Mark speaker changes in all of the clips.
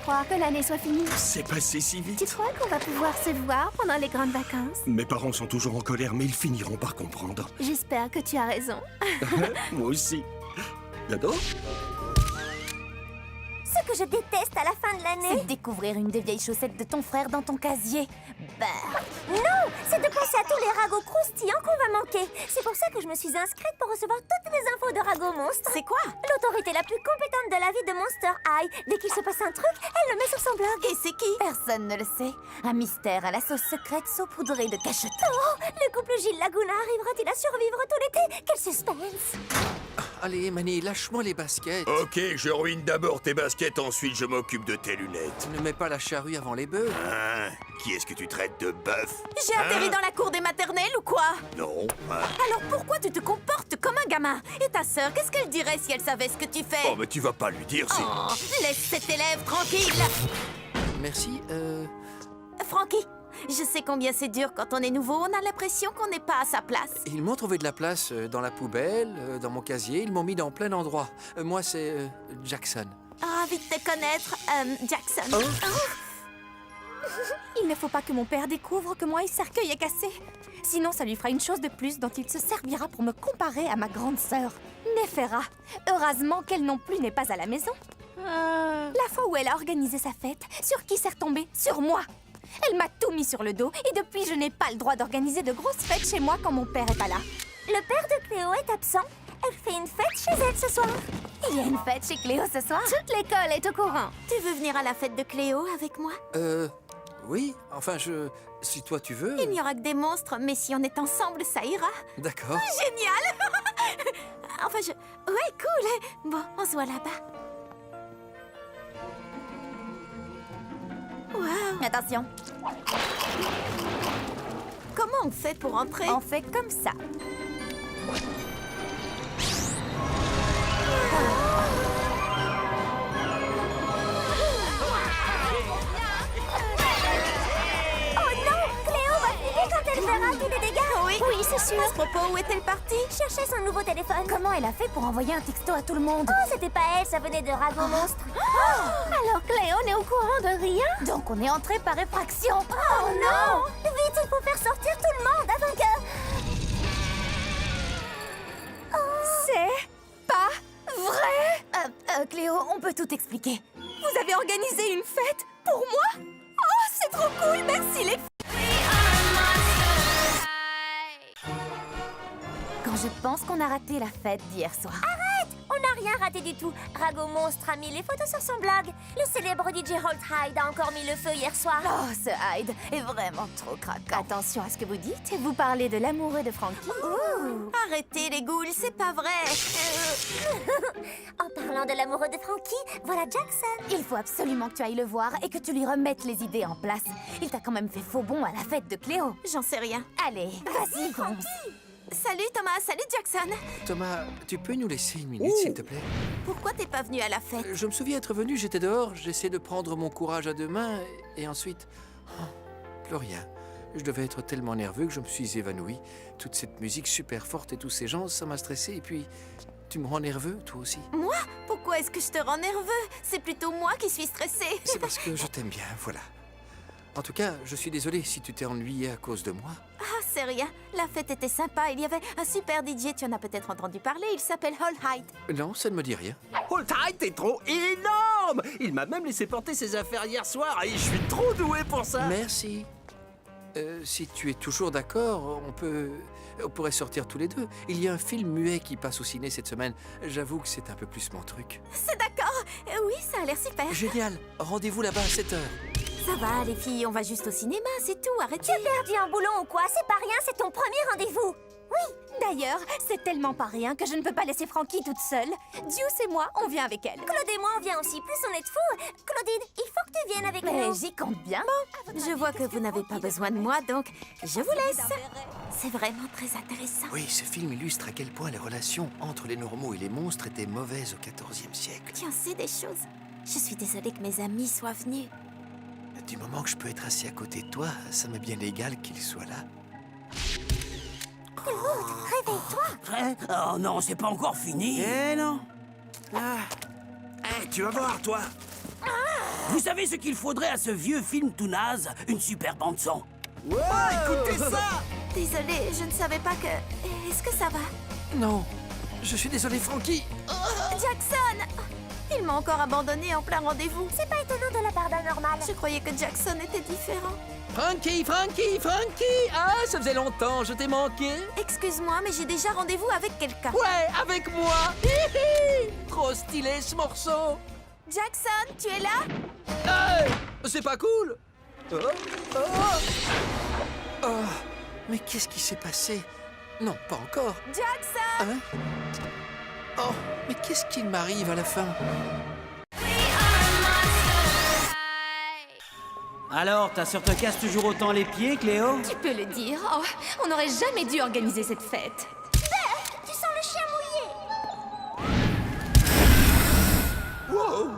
Speaker 1: croire que l'année soit finie.
Speaker 2: C'est passé si
Speaker 1: Tu
Speaker 2: vite.
Speaker 1: crois qu'on va pouvoir se voir pendant les grandes vacances?
Speaker 2: Mes parents sont toujours en colère, mais ils finiront par comprendre.
Speaker 1: J'espère que tu as raison.
Speaker 2: Moi aussi. J'adore.
Speaker 3: Ce que je déteste à la fin de l'année,
Speaker 4: C'est de découvrir une des vieilles chaussettes de ton frère dans ton casier. Bah,
Speaker 3: non, c'est de penser à tous les ragots croustillants qu'on va manquer. C'est pour ça que je me suis inscrite pour recevoir toutes les infos de Rago Monstre.
Speaker 4: c'est quoi?
Speaker 3: L'autorité la plus compétente de la vie de Monster High. Dès qu'il se passe un truc, elle le met sur son blog.
Speaker 4: Et c'est qui? Personne ne le sait. Un mystère à la sauce secrète saupoudrée de cachetons.
Speaker 3: Oh, le couple Gilles Laguna arrivera-t-il à survivre tout l'été? Quel suspense!
Speaker 5: Allez, Manny, lâche-moi les baskets.
Speaker 2: Ok, je ruine d'abord tes baskets, ensuite je m'occupe de tes lunettes.
Speaker 5: Ne mets pas la charrue avant les bœufs.
Speaker 2: Hein? Qui est-ce que tu traites de bœuf?
Speaker 4: J'ai atterri dans la cour des maternelles ou quoi?
Speaker 2: Non, hein?
Speaker 4: Alors pourquoi tu te comportes comme un gamin? Et ta sœur, qu'est-ce qu'elle dirait si elle savait ce que tu fais?
Speaker 2: Oh, mais tu vas pas lui dire si...
Speaker 4: Oh, laisse cet élève tranquille!
Speaker 5: Merci,
Speaker 4: Frankie, je sais combien c'est dur quand on est nouveau, on a l'impression qu'on n'est pas à sa place.
Speaker 5: Ils m'ont trouvé de la place dans la poubelle, dans mon casier. Ils m'ont mis dans plein d'endroits. Moi, c'est Jackson.
Speaker 4: Ravi de te connaître, Jackson. Il ne faut pas que mon père découvre que mon cercueil est cassé. Sinon, ça lui fera une chose de plus dont il se servira pour me comparer à ma grande sœur, Néfera. Heureusement qu'elle non plus n'est pas à la maison. La fois où elle a organisé sa fête, sur qui c'est retombé? Sur moi. Elle m'a tout mis sur le dos et depuis, je n'ai pas le droit d'organiser de grosses fêtes chez moi quand mon père est pas là.
Speaker 3: Le père de Cléo est absent. Elle fait une fête chez elle ce soir.
Speaker 4: Il y a une fête chez Cléo ce soir?
Speaker 1: Toute l'école est au courant.
Speaker 4: Tu veux venir à la fête de Cléo avec moi?
Speaker 5: Oui, enfin, si toi tu veux...
Speaker 4: Il n'y aura que des monstres, mais si on est ensemble, ça ira.
Speaker 5: D'accord.
Speaker 4: Génial! Enfin, ouais, cool. Bon, on se voit là-bas. Waouh! Attention. Comment on fait pour entrer? On fait comme ça.
Speaker 3: Oh non! Cléo va flipper quand elle verra tous les dégâts.
Speaker 4: Oui, c'est sûr. À ce propos, où est-elle partie?
Speaker 3: Cherchez son nouveau téléphone.
Speaker 4: Comment elle a fait pour envoyer un texto à tout le monde?
Speaker 3: Oh, c'était pas elle, ça venait de Rago Monstre.
Speaker 1: Alors Cléo n'est au courant de rien?
Speaker 4: Donc on est entré par effraction.
Speaker 3: Oh non! Vite, il faut faire sortir tout le monde avant que...
Speaker 4: C'est pas vrai! Cléo, on peut tout expliquer. Vous avez organisé une fête pour moi? Oh, c'est trop cool, merci les filles! Quand je pense qu'on a raté la fête d'hier soir.
Speaker 3: On n'a rien raté du tout. Rago Monstre a mis les photos sur son blog. Le célèbre DJ Holt Hyde a encore mis le feu hier soir.
Speaker 4: Oh, ce Hyde est vraiment trop craquant. Attention à ce que vous dites, vous parlez de l'amoureux de Frankie. Arrêtez les ghouls, c'est pas vrai.
Speaker 3: En parlant de l'amoureux de Frankie, voilà Jackson.
Speaker 4: Il faut absolument que tu ailles le voir et que tu lui remettes les idées en place. Il t'a quand même fait faux bond à la fête de Cléo. J'en sais rien. Allez, vas-y, fonce. Salut Thomas, salut Jackson.
Speaker 5: Thomas, tu peux nous laisser une minute, s'il te plaît?
Speaker 4: Pourquoi t'es pas venu à la fête?
Speaker 5: Je me souviens être venu, j'étais dehors, j'essaie de prendre mon courage à deux mains, et ensuite... oh, plus rien. Je devais être tellement nerveux que je me suis évanoui. Toute cette musique super forte et tous ces gens, ça m'a stressé, et puis... Tu me rends nerveux, toi aussi?
Speaker 4: Moi? Pourquoi est-ce que je te rends nerveux? C'est plutôt moi qui suis stressée.
Speaker 5: C'est parce que je t'aime bien, voilà. En tout cas, je suis désolé si tu t'es ennuyé à cause de moi.
Speaker 4: Ah, c'est rien. La fête était sympa. Il y avait un super DJ, tu en as peut-être entendu parler. Il s'appelle Hall Hyde.
Speaker 5: Non, ça ne me dit rien.
Speaker 6: Holt Hyde est trop énorme! Il m'a même laissé porter ses affaires hier soir et je suis trop doué pour ça!
Speaker 5: Merci. Si tu es toujours d'accord, on pourrait sortir tous les deux. Il y a un film muet qui passe au ciné cette semaine. J'avoue que c'est un peu plus mon truc.
Speaker 4: C'est d'accord. Oui, ça a l'air super.
Speaker 5: Génial. Rendez-vous là-bas à 7h.
Speaker 4: Ça va, les filles, on va juste au cinéma, c'est tout. Arrêtez.
Speaker 3: Tu as perdu un boulon ou quoi? C'est pas rien, c'est ton premier rendez-vous.
Speaker 4: Oui, d'ailleurs, c'est tellement pas rien que je ne peux pas laisser Frankie toute seule. Deuce et moi, on vient avec elle.
Speaker 3: Claude et moi, on vient aussi. Plus on est de fous. Claudine, il faut que tu viennes avec
Speaker 4: Mais
Speaker 3: nous.
Speaker 4: j'y compte bien. Bon, je vois que vous n'avez pas besoin de moi, donc je vous laisse. C'est vraiment très intéressant.
Speaker 5: Oui, ce film illustre à quel point les relations entre les normaux et les monstres étaient mauvaises au XIVe siècle.
Speaker 4: Tu en sais des choses. Je suis désolée que mes amis soient venus.
Speaker 5: Du moment que je peux être assis à côté de toi, ça m'est bien égal qu'il soit là.
Speaker 3: Réveille-toi.
Speaker 6: Oh non, c'est pas encore fini!
Speaker 7: Eh non.
Speaker 6: Eh, tu vas voir, toi!
Speaker 7: Vous savez ce qu'il faudrait à ce vieux film tout naze? Une super bande-son.
Speaker 6: Ouais, écoutez ça!
Speaker 1: Désolée, je ne savais pas que... Est-ce que ça va?
Speaker 5: Non, je suis désolé, Frankie.
Speaker 1: Jackson! Il m'a encore abandonné en plein rendez-vous.
Speaker 3: C'est pas étonnant de la part d'un normal.
Speaker 1: Je croyais que Jackson était différent.
Speaker 6: Frankie, Frankie, Frankie! Ah, ça faisait longtemps, je t'ai manqué.
Speaker 1: Excuse-moi, mais j'ai déjà rendez-vous avec quelqu'un.
Speaker 6: Ouais, avec moi! Hihi! Trop stylé ce morceau!
Speaker 1: Jackson, tu es là?
Speaker 6: Hey! C'est pas cool!
Speaker 5: Oh, mais qu'est-ce qui s'est passé? Non, pas encore.
Speaker 1: Jackson!
Speaker 5: Hein? Oh, mais qu'est-ce qu'il m'arrive à la fin?
Speaker 7: Alors, ta sœur te casse toujours autant les pieds, Cléo?
Speaker 4: Tu peux le dire. Oh, on n'aurait jamais dû organiser cette fête.
Speaker 3: Tu sens le chien mouillé.
Speaker 6: Wow!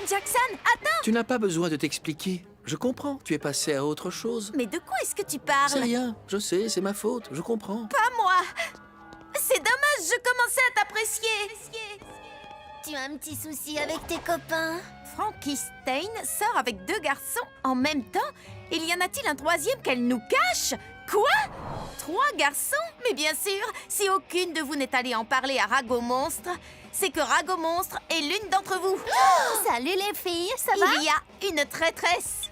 Speaker 1: Jackson, attends!
Speaker 5: Tu n'as pas besoin de t'expliquer. Je comprends, tu es passé à autre chose.
Speaker 1: Mais de quoi est-ce que tu parles?
Speaker 5: C'est rien, je sais, c'est ma faute, je comprends.
Speaker 1: Pas moi! C'est dommage, je commençais à t'apprécier.
Speaker 3: Tu as un petit souci avec tes copains?
Speaker 1: Frankie Stein sort avec 2 garçons en même temps? Il y en a-t-il un troisième qu'elle nous cache? Quoi? 3 garçons? Mais bien sûr, si aucune de vous n'est allée en parler à Rago Monstre, c'est que Rago Monstre est l'une d'entre vous.
Speaker 3: Salut les filles, ça va?
Speaker 1: Il y a une traîtresse.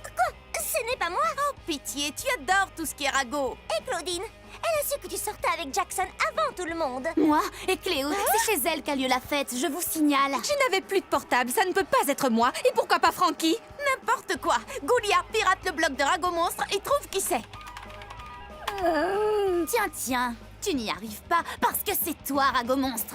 Speaker 3: Quoi? Ce n'est pas moi.
Speaker 1: Oh, pitié, tu adores tout ce qui est Rago.
Speaker 3: Et Claudine, elle a su que tu sortais avec Jackson avant tout le monde.
Speaker 4: Moi et Cléo, c'est chez elle qu'a lieu la fête, je vous signale. Je n'avais plus de portable, ça ne peut pas être moi. Et pourquoi pas Frankie?
Speaker 1: N'importe quoi. Goulia pirate le blog de Rago Monstre et trouve qui c'est.
Speaker 3: Tiens, tu n'y arrives pas parce que c'est toi, Rago Monstre.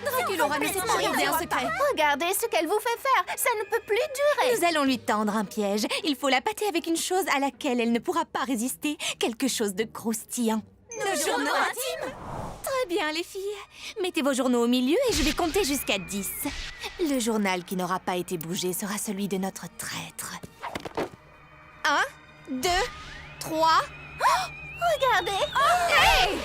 Speaker 4: Dracula aura nécessairement gardé un secret.
Speaker 1: Regardez ce qu'elle vous fait faire. Ça ne peut plus durer.
Speaker 4: Nous allons lui tendre un piège. Il faut la pâter avec une chose à laquelle elle ne pourra pas résister. Quelque chose de croustillant.
Speaker 1: Nos journaux intimes.
Speaker 4: Très bien, les filles. Mettez vos journaux au milieu et je vais compter jusqu'à 10. Le journal qui n'aura pas été bougé sera celui de notre traître. 1, 2, 3...
Speaker 3: Regardez.
Speaker 4: Hey!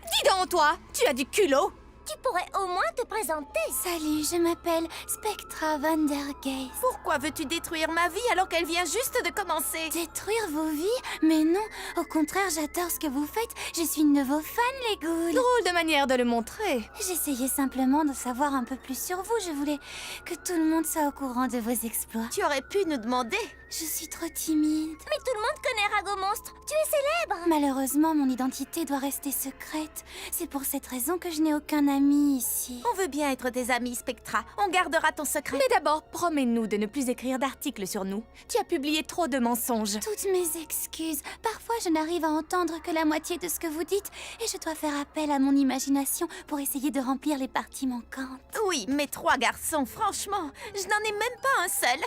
Speaker 4: Dis donc, toi, tu as du culot.
Speaker 3: Tu pourrais au moins te présenter.
Speaker 8: Salut, je m'appelle Spectra Van der Geest.
Speaker 1: Pourquoi veux-tu détruire ma vie alors qu'elle vient juste de commencer?
Speaker 8: Détruire vos vies? Mais non, au contraire, j'adore ce que vous faites. Je suis une de vos fans, les ghouls.
Speaker 4: Drôle de manière de le montrer.
Speaker 8: J'essayais simplement de savoir un peu plus sur vous. Je voulais que tout le monde soit au courant de vos exploits.
Speaker 1: Tu aurais pu nous demander.
Speaker 8: Je suis trop timide.
Speaker 3: Mais tout le monde connaît Rago Monstre. Tu es célèbre.
Speaker 8: Malheureusement, mon identité doit rester secrète. C'est pour cette raison que je n'ai aucun ami ici.
Speaker 1: On veut bien être tes amis, Spectra. On gardera ton secret.
Speaker 4: Mais d'abord, promets-nous de ne plus écrire d'articles sur nous. Tu as publié trop de mensonges.
Speaker 8: Toutes mes excuses. Parfois, je n'arrive à entendre que la moitié de ce que vous dites et je dois faire appel à mon imagination pour essayer de remplir les parties manquantes.
Speaker 1: Oui, mais 3 garçons, franchement, je n'en ai même pas un seul.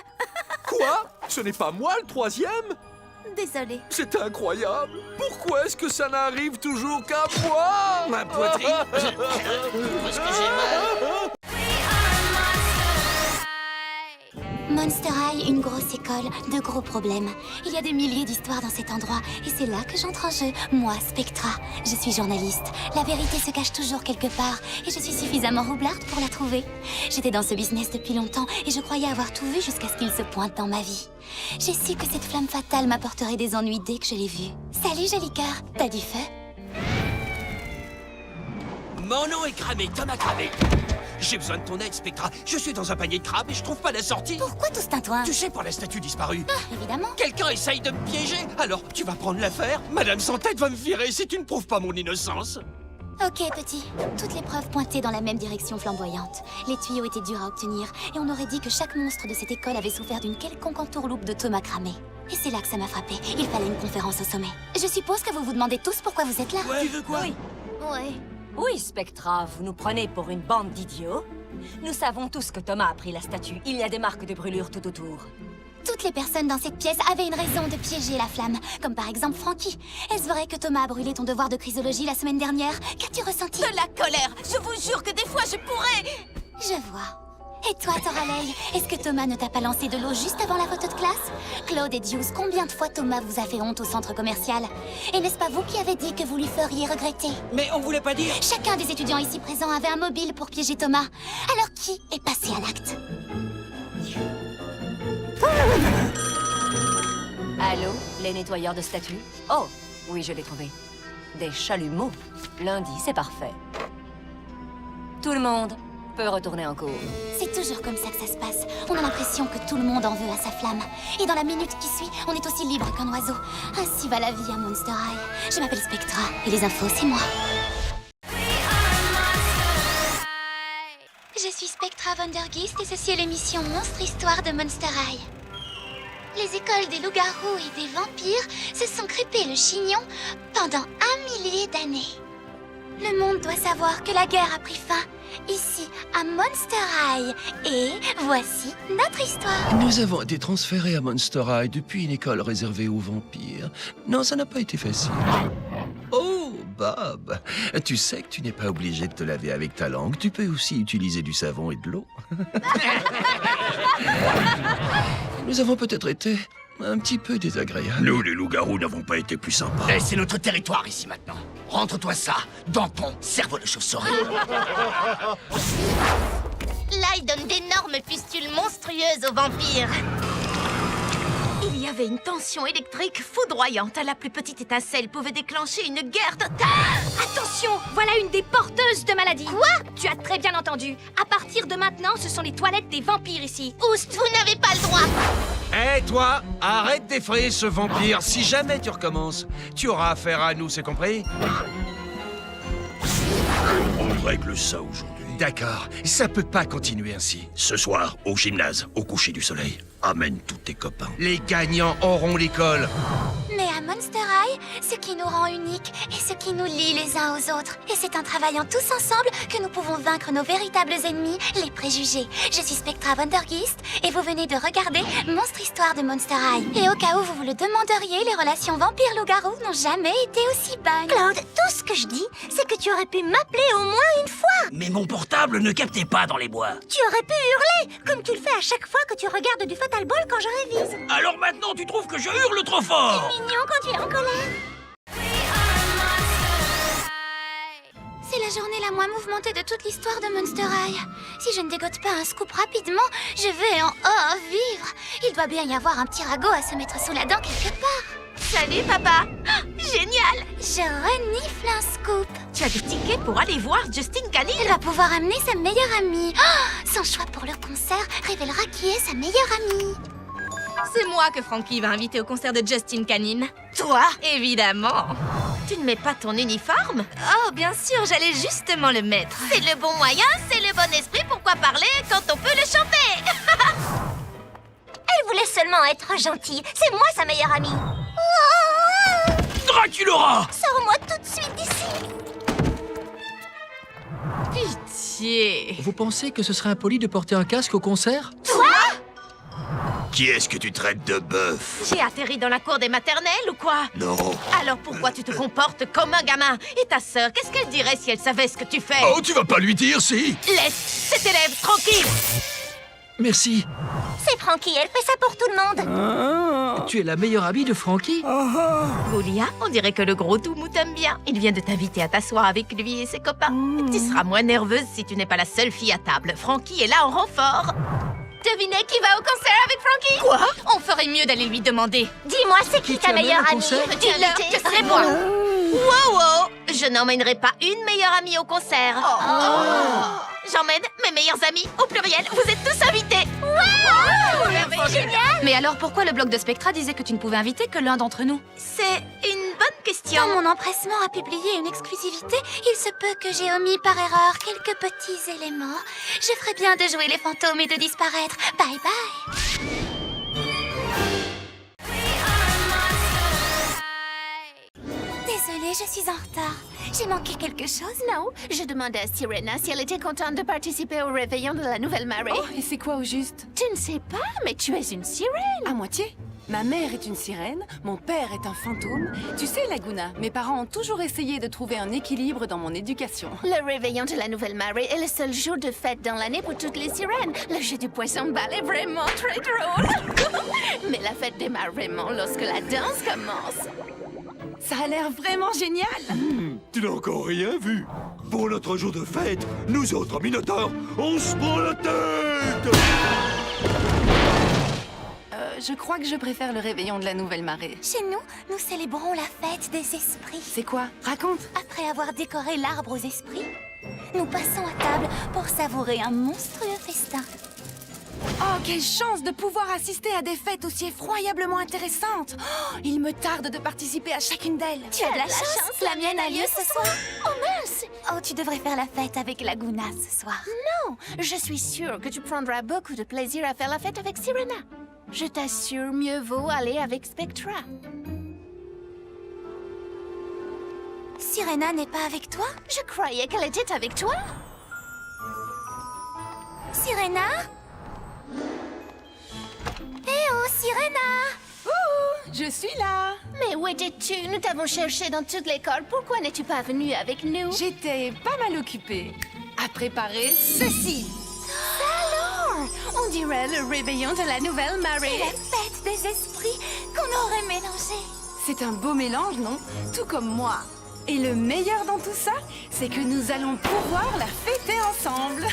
Speaker 6: Quoi? Ce n'est pas moi le troisième?
Speaker 1: Désolée.
Speaker 6: C'est incroyable! Pourquoi est-ce que ça n'arrive toujours qu'à moi?
Speaker 7: Ma poitrine. Parce que j'ai mal.
Speaker 8: Monster High, une grosse école, de gros problèmes. Il y a des milliers d'histoires dans cet endroit et c'est là que j'entre en jeu. Moi, Spectra, je suis journaliste. La vérité se cache toujours quelque part et je suis suffisamment roublarde pour la trouver. J'étais dans ce business depuis longtemps et je croyais avoir tout vu jusqu'à ce qu'il se pointe dans ma vie. J'ai su que cette flamme fatale m'apporterait des ennuis dès que je l'ai vue. Salut, joli cœur, t'as du feu?
Speaker 6: Mon nom est cramé, Thomas Cramé. J'ai besoin de ton aide, Spectra. Je suis dans un panier de crabes et je trouve pas la sortie.
Speaker 8: Pourquoi tout ce tintouin?
Speaker 6: Tu sais, pour la statue disparue.
Speaker 8: Évidemment.
Speaker 6: Quelqu'un essaye de me piéger. Alors, tu vas prendre l'affaire. Madame sans tête va me virer si tu ne prouves pas mon innocence.
Speaker 8: Ok, petit. Toutes les preuves pointaient dans la même direction flamboyante. Les tuyaux étaient durs à obtenir, et on aurait dit que chaque monstre de cette école avait souffert d'une quelconque entourloupe de Thomas Cramé. Et c'est là que ça m'a frappé. Il fallait une conférence au sommet. Je suppose que vous vous demandez tous pourquoi vous êtes là.
Speaker 7: Tu veux quoi?
Speaker 3: Ouais.
Speaker 9: Oui, Spectra, vous nous prenez pour une bande d'idiots. Nous savons tous que Thomas a pris la statue. Il y a des marques de brûlure tout autour.
Speaker 8: Toutes les personnes dans cette pièce avaient une raison de piéger la flamme, comme par exemple Frankie. Est-ce vrai que Thomas a brûlé ton devoir de chrysologie la semaine dernière? Qu'as-tu ressenti?
Speaker 1: De la colère. Je vous jure que des fois, je pourrais...
Speaker 8: Je vois. Et toi, Toralei, est-ce que Thomas ne t'a pas lancé de l'eau juste avant la photo de classe? Claude et Deuce, combien de fois Thomas vous a fait honte au centre commercial? Et n'est-ce pas vous qui avez dit que vous lui feriez regretter?
Speaker 7: Mais on voulait pas dire...
Speaker 8: Chacun des étudiants ici présents avait un mobile pour piéger Thomas. Alors qui est passé à l'acte?
Speaker 9: Allô, les nettoyeurs de statues? Oh, oui, je l'ai trouvé. Des chalumeaux. Lundi, c'est parfait. Tout le monde peut retourner en cours.
Speaker 8: C'est toujours comme ça que ça se passe. On a l'impression que tout le monde en veut à sa flamme. Et dans la minute qui suit, on est aussi libre qu'un oiseau. Ainsi va la vie à Monster High. Je m'appelle Spectra, et les infos, c'est moi. Je suis Spectra Vandergist et ceci est l'émission Monstre Histoire de Monster High. Les écoles des loups-garous et des vampires se sont crêpées le chignon pendant 1 millier d'années. Le monde doit savoir que la guerre a pris fin ici, à Monster High. Et voici notre histoire.
Speaker 6: Nous avons été transférés à Monster High depuis une école réservée aux vampires. Non, ça n'a pas été facile. Oh, Bob, tu sais que tu n'es pas obligé de te laver avec ta langue. Tu peux aussi utiliser du savon et de l'eau. Nous avons peut-être été un petit peu désagréables.
Speaker 2: Nous, les loups-garous, n'avons pas été plus sympas.
Speaker 7: C'est notre territoire ici maintenant. Rentre-toi ça dans ton cerveau de chauve-souris.
Speaker 3: Là, il donne d'énormes pustules monstrueuses aux vampires.
Speaker 1: Il y avait une tension électrique foudroyante. La plus petite étincelle pouvait déclencher une guerre totale.
Speaker 4: Attention, voilà une des porteuses de maladie. Quoi? Tu as très bien entendu. À partir de maintenant, ce sont les toilettes des vampires ici.
Speaker 3: Oust, vous n'avez pas le droit.
Speaker 5: Hé, toi, arrête d'effrayer ce vampire. Si jamais tu recommences, tu auras affaire à nous, c'est compris?
Speaker 2: On règle ça aujourd'hui.
Speaker 5: D'accord, ça peut pas continuer ainsi.
Speaker 2: Ce soir, au gymnase, au coucher du soleil. Amène tous tes copains.
Speaker 5: Les gagnants auront l'école.
Speaker 8: Mais à Monster High, ce qui nous rend uniques et ce qui nous lie les uns aux autres. Et c'est en travaillant tous ensemble que nous pouvons vaincre nos véritables ennemis, les préjugés. Je suis Spectra Vandergist et vous venez de regarder Monstre Histoire de Monster High. Et au cas où vous vous le demanderiez, les relations vampire-loup-garou n'ont jamais été aussi bonnes.
Speaker 3: Claude, tout ce que je dis, c'est que tu aurais pu m'appeler au moins une fois.
Speaker 7: Mais mon portable ne captait pas dans les bois.
Speaker 3: Tu aurais pu hurler, comme tu le fais à chaque fois que tu regardes du Fatal Ball quand je révise.
Speaker 7: Alors maintenant, tu trouves que je hurle trop fort?
Speaker 3: Mignon quand tu es en colère.
Speaker 8: C'est la journée la moins mouvementée de toute l'histoire de Monster High. Si je ne dégote pas un scoop rapidement, je vais en vivre. Il doit bien y avoir un petit ragot à se mettre sous la dent quelque part.
Speaker 1: Salut, papa. Ah, génial.
Speaker 8: Je renifle un scoop.
Speaker 1: Tu as des tickets pour aller voir Justin Canin?
Speaker 8: Elle va pouvoir amener sa meilleure amie. Son choix pour le concert révélera qui est sa meilleure amie.
Speaker 4: C'est moi que Frankie va inviter au concert de Justin Canin.
Speaker 1: Toi?
Speaker 4: Évidemment.
Speaker 1: Tu ne mets pas ton uniforme?
Speaker 4: Oh, bien sûr, j'allais justement le mettre.
Speaker 1: C'est le bon moyen, c'est le bon esprit. Pourquoi parler quand on peut le chanter?
Speaker 3: Elle voulait seulement être gentille. C'est moi sa meilleure amie.
Speaker 7: Draculaura!
Speaker 3: Sors-moi tout de suite d'ici.
Speaker 4: Pitié.
Speaker 5: Vous pensez que ce serait impoli de porter un casque au concert?
Speaker 2: Qui est-ce que tu traites de bœuf?
Speaker 1: J'ai atterri dans la cour des maternelles ou quoi?
Speaker 2: Non.
Speaker 1: Alors pourquoi tu te comportes comme un gamin? Et ta sœur, qu'est-ce qu'elle dirait si elle savait ce que tu fais?
Speaker 2: Oh, tu vas pas lui dire, si?
Speaker 1: Laisse cet élève tranquille!
Speaker 5: Merci.
Speaker 3: C'est Frankie, elle fait ça pour tout le monde.
Speaker 5: Tu es la meilleure amie de Frankie?
Speaker 1: Goulia, on dirait que le gros Toumou t'aime bien. Il vient de t'inviter à t'asseoir avec lui et ses copains. Tu seras moins nerveuse si tu n'es pas la seule fille à table. Frankie est là en renfort.
Speaker 4: Devinez qui va au concert avec Frankie? Quoi? On ferait mieux d'aller lui demander.
Speaker 3: Dis-moi, c'est qui ta meilleure amie?
Speaker 5: concert?
Speaker 3: Veux-tu
Speaker 4: Dis-leur
Speaker 3: inviter?
Speaker 4: que c'est moi.
Speaker 1: Wow, wow! Je n'emmènerai pas une meilleure amie au concert. J'emmène mes meilleurs amis. Au pluriel, vous êtes tous invités.
Speaker 4: Mais alors pourquoi le blog de Spectra disait que tu ne pouvais inviter que l'un d'entre nous?
Speaker 1: C'est une bonne question.
Speaker 8: Quand mon empressement a publié une exclusivité, il se peut que j'ai omis par erreur quelques petits éléments. Je ferais bien de jouer les fantômes et de disparaître. Bye bye. Désolée, je suis en retard. J'ai manqué quelque chose?
Speaker 3: Non, je demandais à Sirena si elle était contente de participer au réveillon de la nouvelle marée.
Speaker 4: Et c'est quoi au juste?
Speaker 3: Tu ne sais pas, mais tu es une sirène.
Speaker 4: À moitié.
Speaker 10: Ma mère est une sirène, mon père est un fantôme. Tu sais, Laguna, mes parents ont toujours essayé de trouver un équilibre dans mon éducation.
Speaker 1: Le réveillon de la nouvelle marée est le seul jour de fête dans l'année pour toutes les sirènes. Le jeu du poisson-bal est vraiment très drôle. Mais la fête démarre vraiment lorsque la danse commence.
Speaker 10: Ça a l'air vraiment génial!
Speaker 2: Tu n'as encore rien vu. Pour notre jour de fête, nous autres Minotaures, on se prend la tête.
Speaker 10: Je crois que je préfère le réveillon de la nouvelle marée.
Speaker 8: Chez nous, nous célébrons la fête des esprits.
Speaker 10: C'est quoi? Raconte!
Speaker 8: Après avoir décoré l'arbre aux esprits, nous passons à table pour savourer un monstrueux festin.
Speaker 10: Oh, quelle chance de pouvoir assister à des fêtes aussi effroyablement intéressantes! Oh, il me tarde de participer à chacune d'elles.
Speaker 8: Tu as de la chance, la mienne a lieu ce soir.
Speaker 1: Oh mince!
Speaker 8: Oh, tu devrais faire la fête avec Laguna ce soir.
Speaker 1: Non, je suis sûre que tu prendras beaucoup de plaisir à faire la fête avec Sirena. Je t'assure, mieux vaut aller avec Spectra.
Speaker 8: Sirena n'est pas avec toi?
Speaker 1: Je croyais qu'elle était avec toi.
Speaker 8: Sirena? Eh oh, Sirena!
Speaker 10: Je suis là!
Speaker 1: Mais où étais-tu? Nous t'avons cherché dans toute l'école. Pourquoi n'es-tu pas venue avec nous?
Speaker 10: J'étais pas mal occupée à préparer ceci.
Speaker 1: Alors, on dirait le réveillon de la nouvelle
Speaker 8: Et
Speaker 1: marée.
Speaker 8: la fête des esprits qu'on aurait mélangé.
Speaker 10: C'est un beau mélange, non? Tout comme moi. Et le meilleur dans tout ça, c'est que nous allons pouvoir la fêter ensemble.